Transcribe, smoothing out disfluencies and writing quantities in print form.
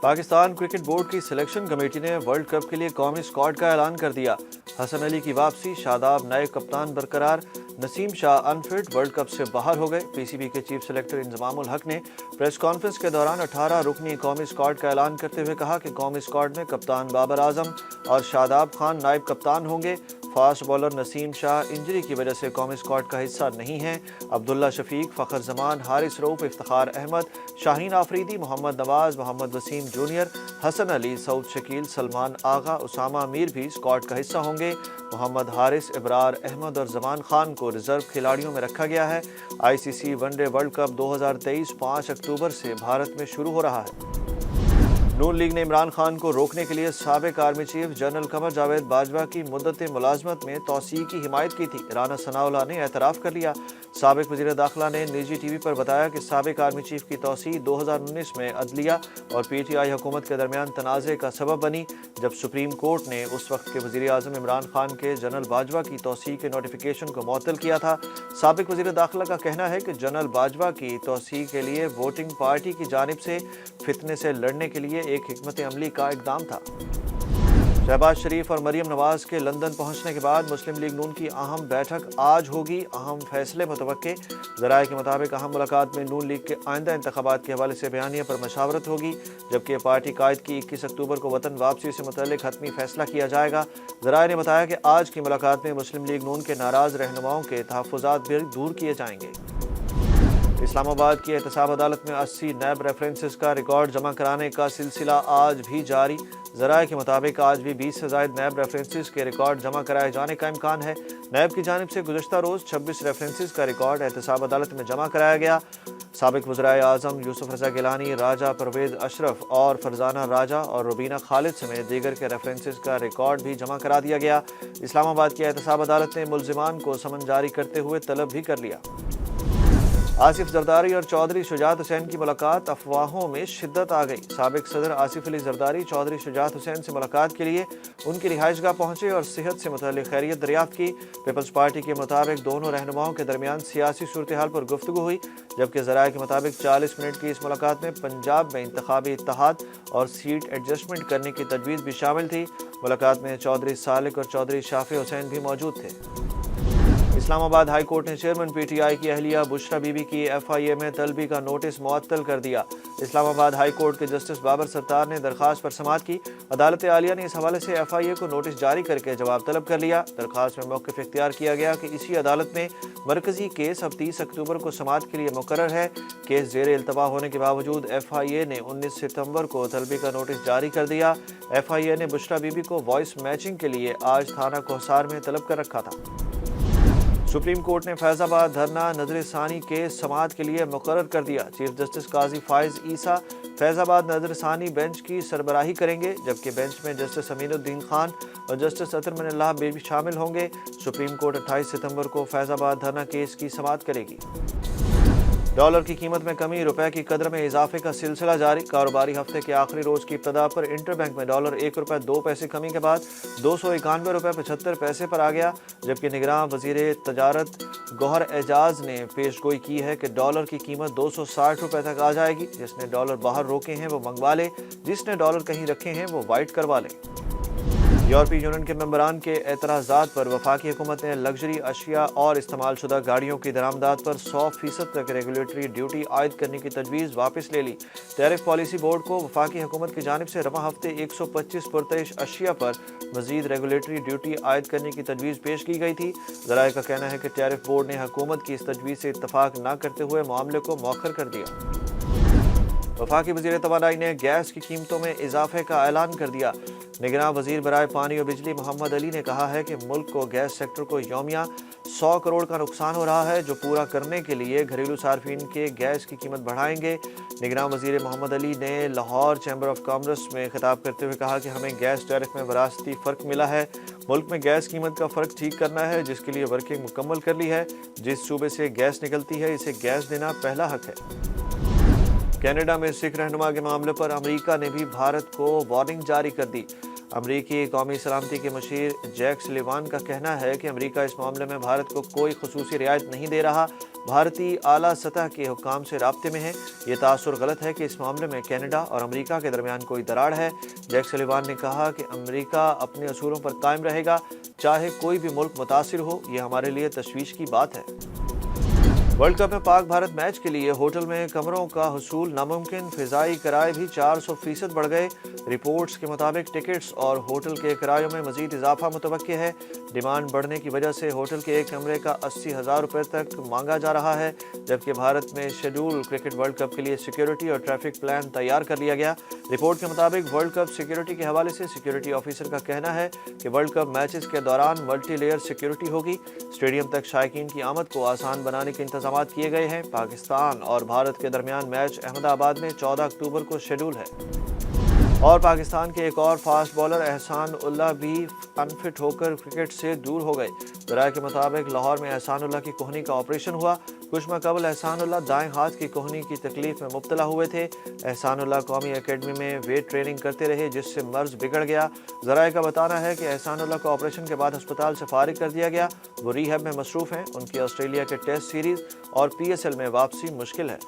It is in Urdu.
پاکستان کرکٹ بورڈ کی سلیکشن کمیٹی نے ورلڈ کپ کے لیے قومی اسکواڈ کا اعلان کر دیا۔ حسن علی کی واپسی، شاداب نئے کپتان برقرار، نسیم شاہ انفٹ ورلڈ کپ سے باہر ہو گئے۔ پی سی بی کے چیف سلیکٹر انضمام الحق نے پریس کانفرنس کے دوران 18 رکنی قومی اسکواڈ کا اعلان کرتے ہوئے کہا کہ قومی اسکواڈ میں کپتان بابر اعظم اور شاداب خان نائب کپتان ہوں گے۔ فاسٹ بالر نسیم شاہ انجری کی وجہ سے قومی اسکواڈ کا حصہ نہیں ہیں۔ عبداللہ شفیق، فخر زمان، حارث رؤف، افتخار احمد، شاہین آفریدی، محمد نواز، محمد وسیم جونیئر، حسن علی، سعود شکیل، سلمان آغا، اسامہ امیر بھی اسکواڈ کا حصہ ہوں گے۔ محمد حارث، ابرار احمد اور زمان خان کو ریزرو کھلاڑیوں میں رکھا گیا ہے۔ آئی سی سی ون ڈے ورلڈ کپ 2023 5 اکتوبر سے بھارت میں شروع ہو رہا ہے۔ نون لیگ نے عمران خان کو روکنے کے لیے سابق army chief general Qamar Javed Bajwa کی مدت ملازمت میں توسیع کی حمایت کی تھی۔ رانا ثناء اللہ نے اعتراف کر لیا۔ سابق وزیر داخلہ نے نجی ٹی وی پر بتایا کہ سابق آرمی چیف کی توسیع 2019 میں عدلیہ اور پی ٹی آئی حکومت کے درمیان تنازع کا سبب بنی، جب سپریم کورٹ نے اس وقت کے وزیر اعظم عمران خان کے جنرل باجوہ کی توسیع کے نوٹیفیکیشن کو معطل کیا تھا۔ سابق وزیر داخلہ کا کہنا ہے کہ جنرل باجوہ کی توسیع کے لیے ووٹنگ پارٹی کی جانب سے فتنے سے لڑنے کے لیے ایک حکمت عملی کا اقدام تھا۔ شہباز شریف اور مریم نواز کے لندن پہنچنے کے بعد مسلم لیگ نون کی اہم بیٹھک آج ہوگی۔ اہم فیصلے متوقع۔ ذرائع کے مطابق اہم ملاقات میں نون لیگ کے آئندہ انتخابات کے حوالے سے بیانیہ پر مشاورت ہوگی، جبکہ پارٹی قائد کی 21 اکتوبر کو وطن واپسی سے متعلق حتمی فیصلہ کیا جائے گا۔ ذرائع نے بتایا کہ آج کی ملاقات میں مسلم لیگ نون کے ناراض رہنماؤں کے تحفظات بھی دور کیے جائیں گے۔ اسلام آباد کی احتساب عدالت میں 80 نیب ریفرنسز کا ریکارڈ جمع کرانے کا سلسلہ آج بھی جاری۔ ذرائع کے مطابق آج بھی 20 سے زائد نیب ریفرنسز کے ریکارڈ جمع کرائے جانے کا امکان ہے۔ نیب کی جانب سے گزشتہ روز 26 ریفرنسز کا ریکارڈ احتساب عدالت میں جمع کرایا گیا۔ سابق وزرائے اعظم یوسف رضا گیلانی، راجہ پرویز اشرف اور فرزانہ راجہ اور روبینہ خالد سمیت دیگر کے ریفرنسز کا ریکارڈ بھی جمع کرا دیا گیا۔ اسلام آباد کی احتساب عدالت نے ملزمان کو سمن جاری کرتے ہوئے طلب بھی کر لیا۔ آصف زرداری اور چودھری شجاعت حسین کی ملاقات، افواہوں میں شدت آ گئی۔ سابق صدر آصف علی زرداری چودھری شجاعت حسین سے ملاقات کے لیے ان کی رہائش گاہ پہنچے اور صحت سے متعلق خیریت دریافت کی۔ پیپلز پارٹی کے مطابق دونوں رہنماؤں کے درمیان سیاسی صورتحال پر گفتگو ہوئی، جبکہ ذرائع کے مطابق 40 منٹ کی اس ملاقات میں پنجاب میں انتخابی اتحاد اور سیٹ ایڈجسٹمنٹ کرنے کی تجویز بھی شامل تھی۔ ملاقات میں چودھری سالک اور چودھری شافع حسین بھی موجود تھے۔ اسلام آباد ہائی کورٹ نے چیئرمین پی ٹی آئی کی اہلیہ بشرا بی بی کی ایف آئی اے میں طلبی کا نوٹس معطل کر دیا۔ اسلام آباد ہائی کورٹ کے جسٹس بابر ستار نے درخواست پر سماعت کی۔ عدالت عالیہ نے اس حوالے سے ایف آئی اے کو نوٹس جاری کر کے جواب طلب کر لیا۔ درخواست میں موقف اختیار کیا گیا کہ اسی عدالت میں مرکزی کیس اب 30 اکتوبر کو سماعت کے لیے مقرر ہے۔ کیس زیر التوا ہونے کے باوجود ایف آئی اے نے 19 ستمبر کو طلبی کا نوٹس جاری کر دیا۔ ایف آئی اے نے بشرا بی بی کو وائس میچنگ کے لیے آج تھانہ کوہسار میں طلب کر رکھا تھا۔ سپریم کورٹ نے فیض آباد دھرنا نظر ثانی کیس سماعت کے لیے مقرر کر دیا۔ چیف جسٹس قاضی فائز عیسیٰ فیض آباد نظر ثانی بینچ کی سربراہی کریں گے، جبکہ بینچ میں جسٹس امین الدین خان اور جسٹس اطہر من اللہ بھی شامل ہوں گے۔ سپریم کورٹ 28 ستمبر کو فیض آباد دھرنا کیس کی سماعت کرے گی۔ ڈالر کی قیمت میں کمی، روپے کی قدر میں اضافے کا سلسلہ جاری۔ کاروباری ہفتے کے آخری روز کی ابتدا پر انٹر بینک میں ڈالر 1 روپے 2 پیسے کمی کے بعد 291 روپے 75 پیسے پر آ گیا، جبکہ نگراں وزیر تجارت گوہر اعجاز نے پیش گوئی کی ہے کہ ڈالر کی قیمت 260 روپے تک آ جائے گی۔ جس نے ڈالر باہر روکے ہیں وہ منگوا لے، جس نے ڈالر کہیں رکھے ہیں وہ وائٹ کروا لے۔ یورپی یونین کے ممبران کے اعتراضات پر وفاقی حکومت نے لگژری اشیاء اور استعمال شدہ گاڑیوں کی درآمدات پر 100% تک ریگولیٹری ڈیوٹی عائد کرنے کی تجویز واپس لے لی۔ ٹیرف پالیسی بورڈ کو وفاقی حکومت کی جانب سے رواں ہفتے 125 پرتعیش اشیاء پر مزید ریگولیٹری ڈیوٹی عائد کرنے کی تجویز پیش کی گئی تھی۔ ذرائع کا کہنا ہے کہ ٹیرف بورڈ نے حکومت کی اس تجویز سے اتفاق نہ کرتے ہوئے معاملے کو مؤخر کر دیا۔ وفاقی وزیر توانائی نے گیس کی قیمتوں میں اضافے کا اعلان کر دیا۔ نگراں وزیر برائے پانی اور بجلی محمد علی نے کہا ہے کہ ملک کو گیس سیکٹر کو یومیہ 100 کروڑ کا نقصان ہو رہا ہے، جو پورا کرنے کے لیے گھریلو صارفین کے گیس کی قیمت بڑھائیں گے۔ نگراں وزیر محمد علی نے لاہور چیمبر آف کامرس میں خطاب کرتے ہوئے کہا کہ ہمیں گیس ٹیرف میں وراثتی فرق ملا ہے، ملک میں گیس قیمت کا فرق ٹھیک کرنا ہے، جس کے لیے ورکنگ مکمل کر لی ہے۔ جس صوبے سے گیس نکلتی ہے اسے گیس دینا پہلا حق ہے۔ کینیڈا میں سکھ رہنما کے معاملے پر امریکہ نے بھی بھارت کو وارننگ جاری کر دی۔ امریکی قومی سلامتی کے مشیر جیک سلیوان کا کہنا ہے کہ امریکہ اس معاملے میں بھارت کو کوئی خصوصی رعایت نہیں دے رہا۔ بھارتی اعلیٰ سطح کے حکام سے رابطے میں ہیں۔ یہ تاثر غلط ہے کہ اس معاملے میں کینیڈا اور امریکہ کے درمیان کوئی دراڑ ہے۔ جیک سلیوان نے کہا کہ امریکہ اپنے اصولوں پر قائم رہے گا، چاہے کوئی بھی ملک متاثر ہو۔ یہ ہمارے لیے تشویش کی بات ہے۔ ورلڈ کپ میں پاک بھارت میچ کے لیے ہوٹل میں کمروں کا حصول ناممکن، فضائی کرائے بھی 400% بڑھ گئے۔ رپورٹس کے مطابق ٹکٹس اور ہوٹل کے کرایوں میں مزید اضافہ متوقع ہے۔ ڈیمانڈ بڑھنے کی وجہ سے ہوٹل کے ایک کمرے کا 80,000 روپے تک مانگا جا رہا ہے، جبکہ بھارت میں شیڈول کرکٹ ورلڈ کپ کے لیے سیکیورٹی اور ٹریفک پلان تیار کر لیا گیا۔ رپورٹ کے مطابق ورلڈ کپ سیکیورٹی کے حوالے سے سیکیورٹی آفیسر کا کہنا ہے کہ ورلڈ کپ میچز کے دوران ملٹی لیئر سیکیورٹی ہوگی۔ اسٹیڈیم تک شائقین کی آمد کو آسان بنانے کے انتظامات کیے گئے ہیں۔ پاکستان اور بھارت کے درمیان میچ احمد آباد میں 14 اکتوبر کو شیڈول ہے۔ اور پاکستان کے ایک اور فاسٹ بالر احسان اللہ بھی انفٹ ہو کر کرکٹ سے دور ہو گئے۔ ذرائع کے مطابق لاہور میں احسان اللہ کی کہنی کا آپریشن ہوا۔ کچھ ماہ قبل احسان اللہ دائیں ہاتھ کی کہنی کی تکلیف میں مبتلا ہوئے تھے۔ احسان اللہ قومی اکیڈمی میں ویٹ ٹریننگ کرتے رہے، جس سے مرض بگڑ گیا۔ ذرائع کا بتانا ہے کہ احسان اللہ کو آپریشن کے بعد ہسپتال سے فارغ کر دیا گیا۔ وہ ریہیب میں مصروف ہیں۔ ان کی آسٹریلیا کے ٹیسٹ سیریز اور PSL میں واپسی مشکل ہے۔